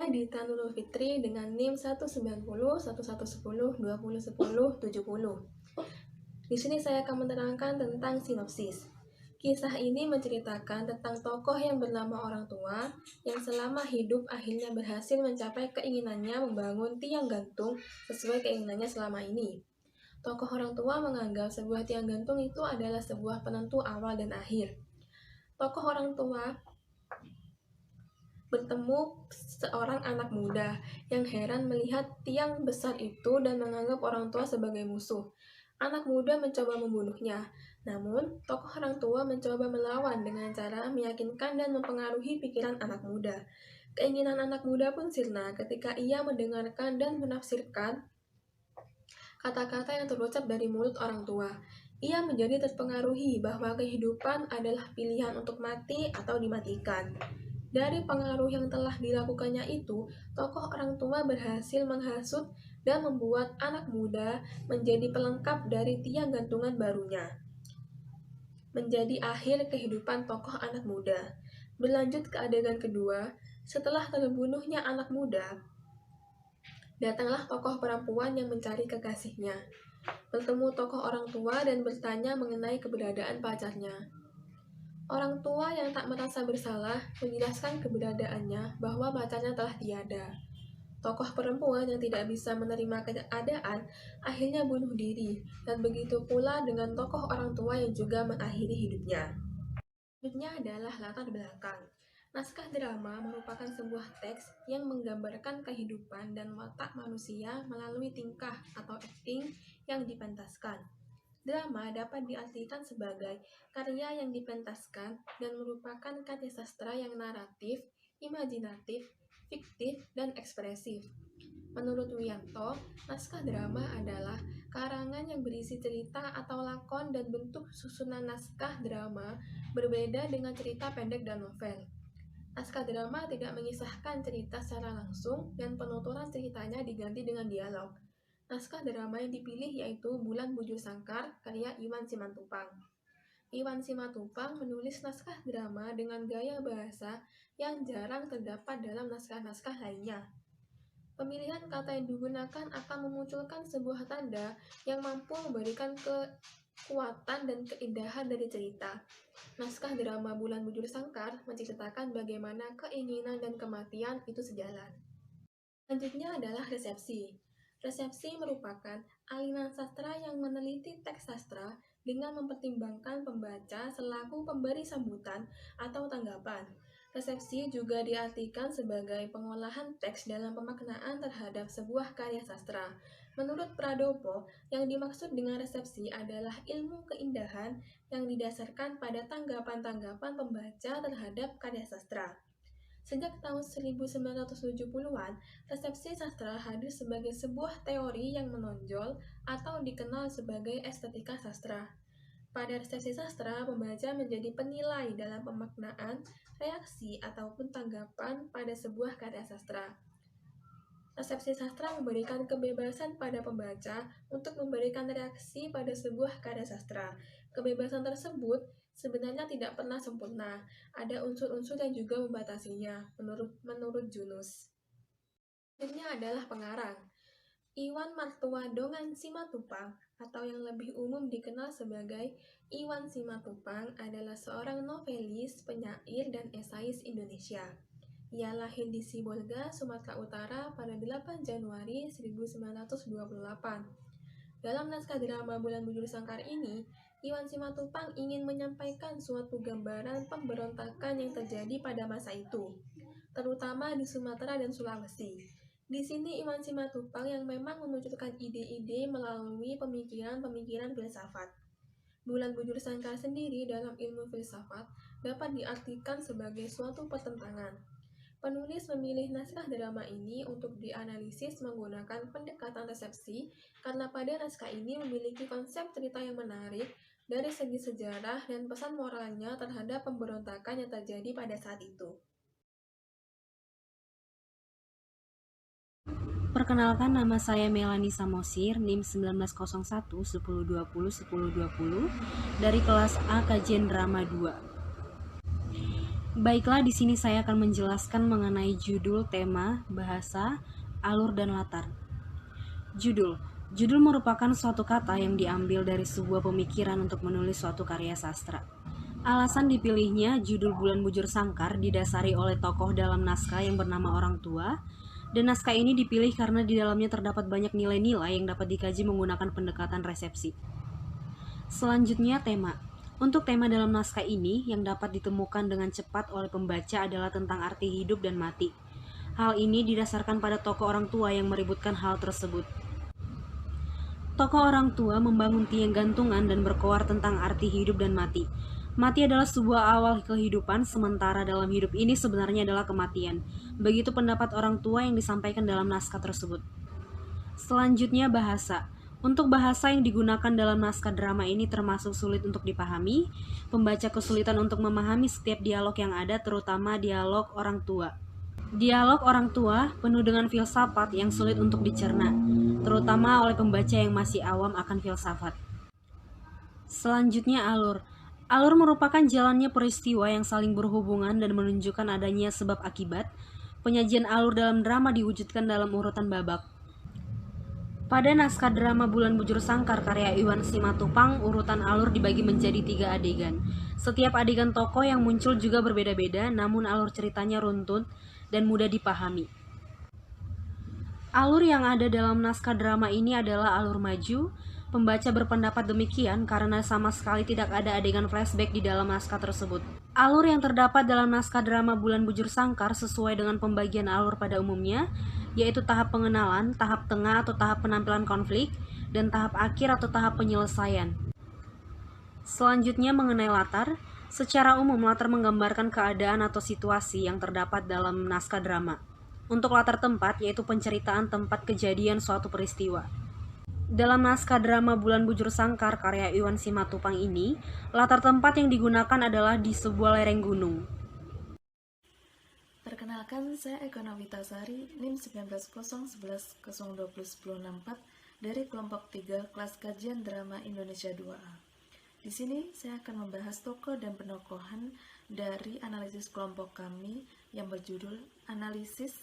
di Nurul Fitri dengan NIM 190 1110 2010 70. Di sini saya akan menerangkan tentang sinopsis. Kisah ini menceritakan tentang tokoh yang bernama orang tua yang selama hidup akhirnya berhasil mencapai keinginannya membangun tiang gantung sesuai keinginannya selama ini. Tokoh orang tua menganggap sebuah tiang gantung itu adalah sebuah penentu awal dan akhir. Tokoh orang tua bertemu seorang anak muda yang heran melihat tiang besar itu dan menganggap orang tua sebagai musuh. Anak muda mencoba membunuhnya, namun tokoh orang tua mencoba melawan dengan cara meyakinkan dan mempengaruhi pikiran anak muda. Keinginan anak muda pun sirna ketika ia mendengarkan dan menafsirkan kata-kata yang terucap dari mulut orang tua. Ia menjadi terpengaruhi bahwa kehidupan adalah pilihan untuk mati atau dimatikan. Dari pengaruh yang telah dilakukannya itu, tokoh orang tua berhasil menghasut dan membuat anak muda menjadi pelengkap dari tiang gantungan barunya. Menjadi akhir kehidupan tokoh anak muda. Berlanjut ke adegan kedua, setelah terbunuhnya anak muda, datanglah tokoh perempuan yang mencari kekasihnya. Bertemu tokoh orang tua dan bertanya mengenai keberadaan pacarnya. Orang tua yang tak merasa bersalah menjelaskan keberadaannya bahwa pacarnya telah tiada. Tokoh perempuan yang tidak bisa menerima keadaan akhirnya bunuh diri, dan begitu pula dengan tokoh orang tua yang juga mengakhiri hidupnya. Selanjutnya adalah latar belakang. Naskah drama merupakan sebuah teks yang menggambarkan kehidupan dan watak manusia melalui tingkah atau acting yang dipentaskan. Drama dapat diartikan sebagai karya yang dipentaskan dan merupakan karya sastra yang naratif, imajinatif, fiktif, dan ekspresif. Menurut Wiyanto, naskah drama adalah karangan yang berisi cerita atau lakon dan bentuk susunan naskah drama berbeda dengan cerita pendek dan novel. Naskah drama tidak mengisahkan cerita secara langsung dan penuturan ceritanya diganti dengan dialog. Naskah drama yang dipilih yaitu Bulan Bujur Sangkar karya Iwan Simatupang. Iwan Simatupang menulis naskah drama dengan gaya bahasa yang jarang terdapat dalam naskah-naskah lainnya. Pemilihan kata yang digunakan akan memunculkan sebuah tanda yang mampu memberikan kekuatan dan keindahan dari cerita. Naskah drama Bulan Bujur Sangkar menceritakan bagaimana keinginan dan kematian itu sejalan. Selanjutnya adalah resepsi. Resepsi merupakan aliran sastra yang meneliti teks sastra dengan mempertimbangkan pembaca selaku pemberi sambutan atau tanggapan. Resepsi juga diartikan sebagai pengolahan teks dalam pemaknaan terhadap sebuah karya sastra. Menurut Pradopo, yang dimaksud dengan resepsi adalah ilmu keindahan yang didasarkan pada tanggapan-tanggapan pembaca terhadap karya sastra. Sejak tahun 1970-an, resepsi sastra hadir sebagai sebuah teori yang menonjol atau dikenal sebagai estetika sastra. Pada resepsi sastra, pembaca menjadi penilai dalam pemaknaan, reaksi, ataupun tanggapan pada sebuah karya sastra. Resepsi sastra memberikan kebebasan pada pembaca untuk memberikan reaksi pada sebuah karya sastra. Kebebasan tersebut sebenarnya tidak pernah sempurna. Ada unsur-unsur yang juga membatasinya, menurut Junus. Selanjutnya adalah pengarang. Iwan Martua Dongan Simatupang atau yang lebih umum dikenal sebagai Iwan Simatupang adalah seorang novelis, penyair, dan esais Indonesia. Ia lahir di Sibolga, Sumatera Utara pada 8 Januari 1928. Dalam naskah drama Bulan Bujur Sangkar ini, Iwan Simatupang ingin menyampaikan suatu gambaran pemberontakan yang terjadi pada masa itu, terutama di Sumatera dan Sulawesi. Di sini Iwan Simatupang yang memang memunculkan ide-ide melalui pemikiran-pemikiran filsafat. Bulan Bujur Sangkar sendiri dalam ilmu filsafat dapat diartikan sebagai suatu pertentangan. Penulis memilih naskah drama ini untuk dianalisis menggunakan pendekatan resepsi karena pada naskah ini memiliki konsep cerita yang menarik dari segi sejarah dan pesan moralnya terhadap pemberontakan yang terjadi pada saat itu. Perkenalkan, nama saya Melanie Samosir, NIM 1901 1020 1020 dari kelas A kajian drama 2. Baiklah, di sini saya akan menjelaskan mengenai judul, tema, bahasa, alur, dan latar. Judul. Judul merupakan suatu kata yang diambil dari sebuah pemikiran untuk menulis suatu karya sastra. Alasan dipilihnya judul Bulan Bujur Sangkar didasari oleh tokoh dalam naskah yang bernama Orang Tua, dan naskah ini dipilih karena di dalamnya terdapat banyak nilai-nilai yang dapat dikaji menggunakan pendekatan resepsi. Selanjutnya tema. Untuk tema dalam naskah ini yang dapat ditemukan dengan cepat oleh pembaca adalah tentang arti hidup dan mati. Hal ini didasarkan pada tokoh orang tua yang meributkan hal tersebut. Tokoh orang tua membangun tiang gantungan dan berkoar tentang arti hidup dan mati. Mati adalah sebuah awal kehidupan, sementara dalam hidup ini sebenarnya adalah kematian. Begitu pendapat orang tua yang disampaikan dalam naskah tersebut. Selanjutnya bahasa. Untuk bahasa yang digunakan dalam naskah drama ini termasuk sulit untuk dipahami. Pembaca kesulitan untuk memahami setiap dialog yang ada, terutama dialog orang tua. Dialog orang tua penuh dengan filsafat yang sulit untuk dicerna, terutama oleh pembaca yang masih awam akan filsafat. Selanjutnya alur. Alur merupakan jalannya peristiwa yang saling berhubungan dan menunjukkan adanya sebab akibat. Penyajian alur dalam drama diwujudkan dalam urutan babak. Pada naskah drama Bulan Bujur Sangkar karya Iwan Simatupang, urutan alur dibagi menjadi 3 adegan. Setiap adegan tokoh yang muncul juga berbeda-beda, namun alur ceritanya runtun dan mudah dipahami. Alur yang ada dalam naskah drama ini adalah alur maju. Pembaca berpendapat demikian karena sama sekali tidak ada adegan flashback di dalam naskah tersebut. Alur yang terdapat dalam naskah drama Bulan Bujur Sangkar sesuai dengan pembagian alur pada umumnya, yaitu tahap pengenalan, tahap tengah atau tahap penampilan konflik, dan tahap akhir atau tahap penyelesaian. Selanjutnya mengenai latar. Secara umum latar menggambarkan keadaan atau situasi yang terdapat dalam naskah drama. Untuk latar tempat, yaitu penceritaan tempat kejadian suatu peristiwa. Dalam naskah drama Bulan Bujur Sangkar karya Iwan Simatupang ini, latar tempat yang digunakan adalah di sebuah lereng gunung. Perkenalkan, saya Eko Nawitasari, NIM 190110201064 dari kelompok 3 kelas kajian drama Indonesia 2A. Di sini saya akan membahas tokoh dan penokohan dari analisis kelompok kami yang berjudul Analisis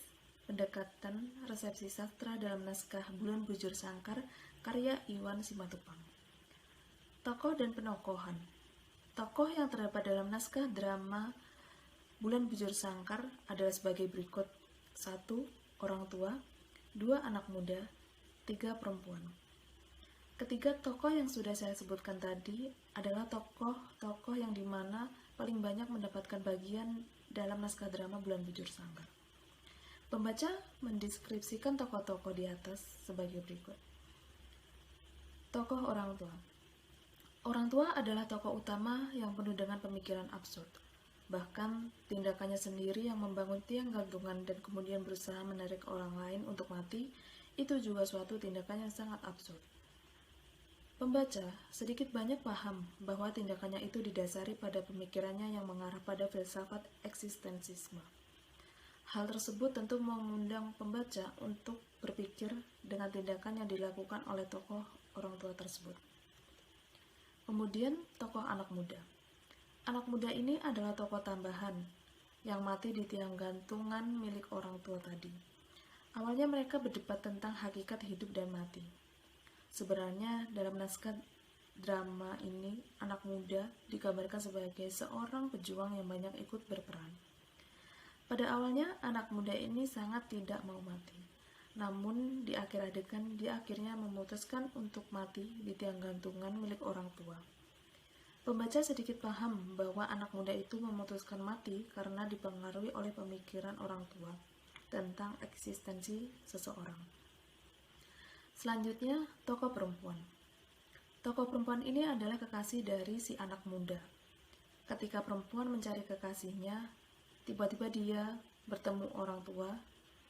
Pendekatan Resepsi Sastra dalam Naskah Bulan Bujur Sangkar karya Iwan Simatupang. Tokoh dan penokohan. Tokoh yang terdapat dalam naskah drama Bulan Bujur Sangkar adalah sebagai berikut. 1. Orang tua. 2. Anak muda. 3. Perempuan. Ketiga tokoh yang sudah saya sebutkan tadi adalah tokoh-tokoh yang dimana paling banyak mendapatkan bagian dalam naskah drama Bulan Bujur Sangkar. Pembaca mendeskripsikan tokoh-tokoh di atas sebagai berikut. Tokoh orang tua. Orang tua adalah tokoh utama yang penuh dengan pemikiran absurd. Bahkan tindakannya sendiri yang membangun tiang gantungan dan kemudian berusaha menarik orang lain untuk mati, itu juga suatu tindakan yang sangat absurd. Pembaca sedikit banyak paham bahwa tindakannya itu didasari pada pemikirannya yang mengarah pada filsafat eksistensisme. Hal tersebut tentu mengundang pembaca untuk berpikir dengan tindakan yang dilakukan oleh tokoh orang tua tersebut. Kemudian tokoh anak muda. Anak muda ini adalah tokoh tambahan yang mati di tiang gantungan milik orang tua tadi. Awalnya mereka berdebat tentang hakikat hidup dan mati. Sebenarnya dalam naskah drama ini, anak muda digambarkan sebagai seorang pejuang yang banyak ikut berperan. Pada awalnya, anak muda ini sangat tidak mau mati. Namun di akhir adegan, dia akhirnya memutuskan untuk mati di tiang gantungan milik orang tua. Pembaca sedikit paham bahwa anak muda itu memutuskan mati karena dipengaruhi oleh pemikiran orang tua tentang eksistensi seseorang. Selanjutnya, tokoh perempuan. Tokoh perempuan ini adalah kekasih dari si anak muda. Ketika perempuan mencari kekasihnya, tiba-tiba dia bertemu orang tua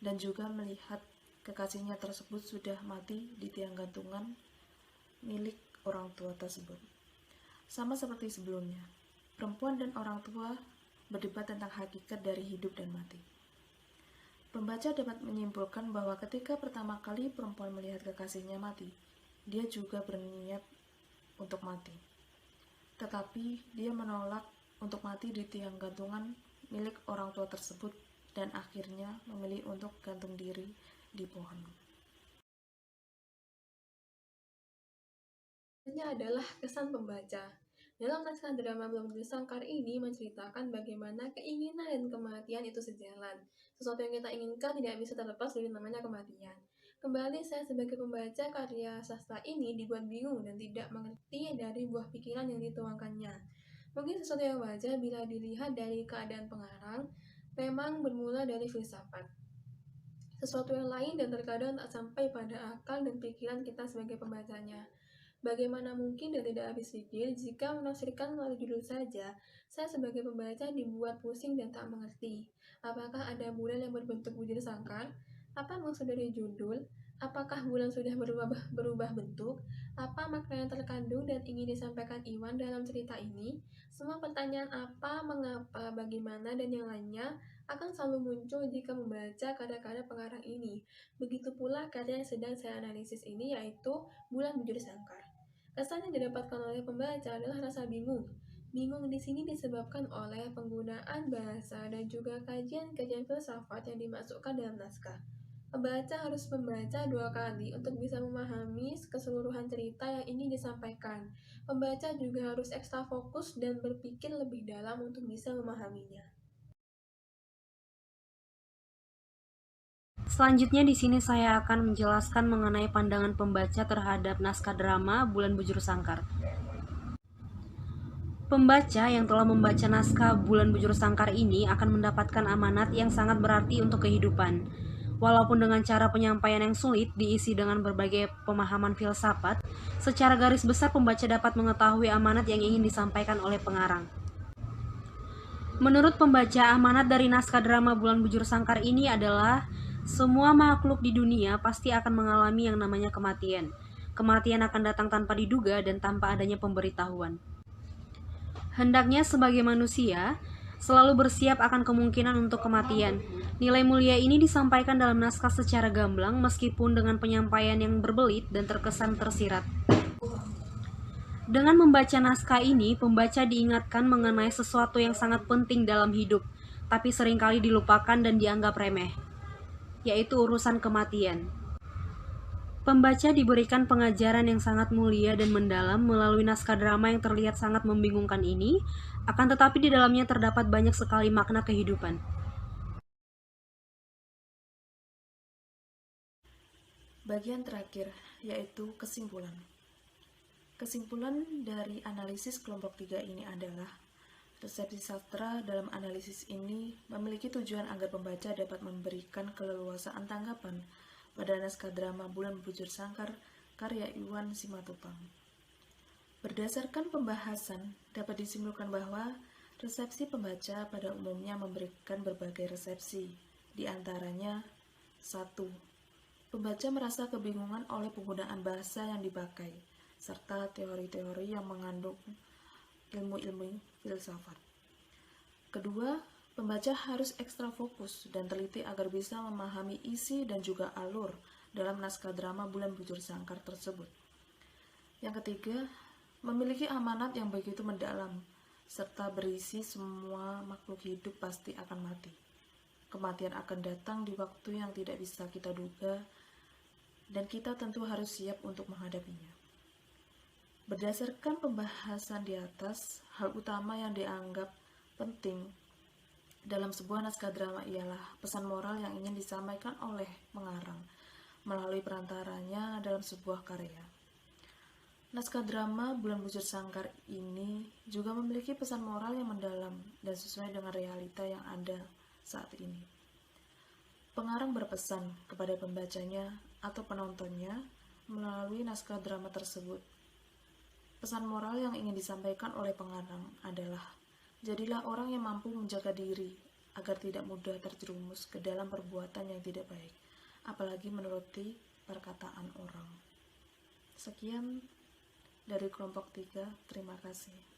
dan juga melihat kekasihnya tersebut sudah mati di tiang gantungan milik orang tua tersebut. Sama seperti sebelumnya, perempuan dan orang tua berdebat tentang hakikat dari hidup dan mati. Pembaca dapat menyimpulkan bahwa ketika pertama kali perempuan melihat kekasihnya mati, dia juga berniat untuk mati. Tetapi dia menolak untuk mati di tiang gantungan milik orang tua tersebut dan akhirnya memilih untuk gantung diri di pohon. Ini adalah kesan pembaca. Dalam naskah drama Bulan Bujur Sangkar ini menceritakan bagaimana keinginan dan kematian itu sejalan. Sesuatu yang kita inginkan tidak bisa terlepas dari namanya kematian. Kembali saya sebagai pembaca karya sastra ini dibuat bingung dan tidak mengerti dari buah pikiran yang dituangkannya. Mungkin sesuatu yang wajar bila dilihat dari keadaan pengarang, memang bermula dari filsafat. Sesuatu yang lain dan terkadang tak sampai pada akal dan pikiran kita sebagai pembacanya. Bagaimana mungkin dan tidak habis pikir jika menafsirkan melalui judul saja, saya sebagai pembaca dibuat pusing dan tak mengerti. Apakah ada bulan yang berbentuk bujur sangkar? Apa maksud dari judul? Apakah bulan sudah berubah bentuk? Apa makna yang terkandung dan ingin disampaikan Iwan dalam cerita ini? Semua pertanyaan apa, mengapa, bagaimana, dan yang lainnya akan selalu muncul jika membaca karya-karya pengarang ini. Begitu pula karya yang sedang saya analisis ini yaitu Bulan Bujur Sangkar. Kesan yang didapatkan oleh pembaca adalah rasa bingung. Bingung di sini disebabkan oleh penggunaan bahasa dan juga kajian-kajian filsafat yang dimasukkan dalam naskah. Pembaca harus membaca 2 kali untuk bisa memahami keseluruhan cerita yang ingin disampaikan. Pembaca juga harus ekstra fokus dan berpikir lebih dalam untuk bisa memahaminya. Selanjutnya di sini saya akan menjelaskan mengenai pandangan pembaca terhadap naskah drama Bulan Bujur Sangkar. Pembaca yang telah membaca naskah Bulan Bujur Sangkar ini akan mendapatkan amanat yang sangat berarti untuk kehidupan. Walaupun dengan cara penyampaian yang sulit diisi dengan berbagai pemahaman filsafat, secara garis besar pembaca dapat mengetahui amanat yang ingin disampaikan oleh pengarang. Menurut pembaca, amanat dari naskah drama Bulan Bujur Sangkar ini adalah semua makhluk di dunia pasti akan mengalami yang namanya kematian. Kematian akan datang tanpa diduga dan tanpa adanya pemberitahuan. Hendaknya sebagai manusia, selalu bersiap akan kemungkinan untuk kematian. Nilai mulia ini disampaikan dalam naskah secara gamblang meskipun dengan penyampaian yang berbelit dan terkesan tersirat. Dengan membaca naskah ini, pembaca diingatkan mengenai sesuatu yang sangat penting dalam hidup, tapi seringkali dilupakan dan dianggap remeh, yaitu urusan kematian. Pembaca diberikan pengajaran yang sangat mulia dan mendalam melalui naskah drama yang terlihat sangat membingungkan ini, akan tetapi di dalamnya terdapat banyak sekali makna kehidupan. Bagian terakhir, yaitu kesimpulan. Kesimpulan dari analisis kelompok 3 ini adalah resepsi sastra dalam analisis ini memiliki tujuan agar pembaca dapat memberikan keleluasaan tanggapan pada naskah drama Bulan Bujur Sangkar karya Iwan Simatupang. Berdasarkan pembahasan, dapat disimpulkan bahwa resepsi pembaca pada umumnya memberikan berbagai resepsi, di antaranya 1. Pembaca merasa kebingungan oleh penggunaan bahasa yang dipakai, serta teori-teori yang mengandung ilmu-ilmu filsafat. Kedua, pembaca harus ekstra fokus dan teliti agar bisa memahami isi dan juga alur dalam naskah drama Bulan Bujur Sangkar tersebut. Yang ketiga, memiliki amanat yang begitu mendalam, serta berisi semua makhluk hidup pasti akan mati. Kematian akan datang di waktu yang tidak bisa kita duga, dan kita tentu harus siap untuk menghadapinya. Berdasarkan pembahasan di atas, hal utama yang dianggap penting dalam sebuah naskah drama ialah pesan moral yang ingin disampaikan oleh pengarang melalui perantaranya dalam sebuah karya. Naskah drama Bulan Bujur Sangkar ini juga memiliki pesan moral yang mendalam dan sesuai dengan realita yang ada saat ini. Pengarang berpesan kepada pembacanya atau penontonnya melalui naskah drama tersebut. Pesan moral yang ingin disampaikan oleh pengarang adalah jadilah orang yang mampu menjaga diri agar tidak mudah terjerumus ke dalam perbuatan yang tidak baik, apalagi menuruti perkataan orang. Sekian dari kelompok 3, terima kasih.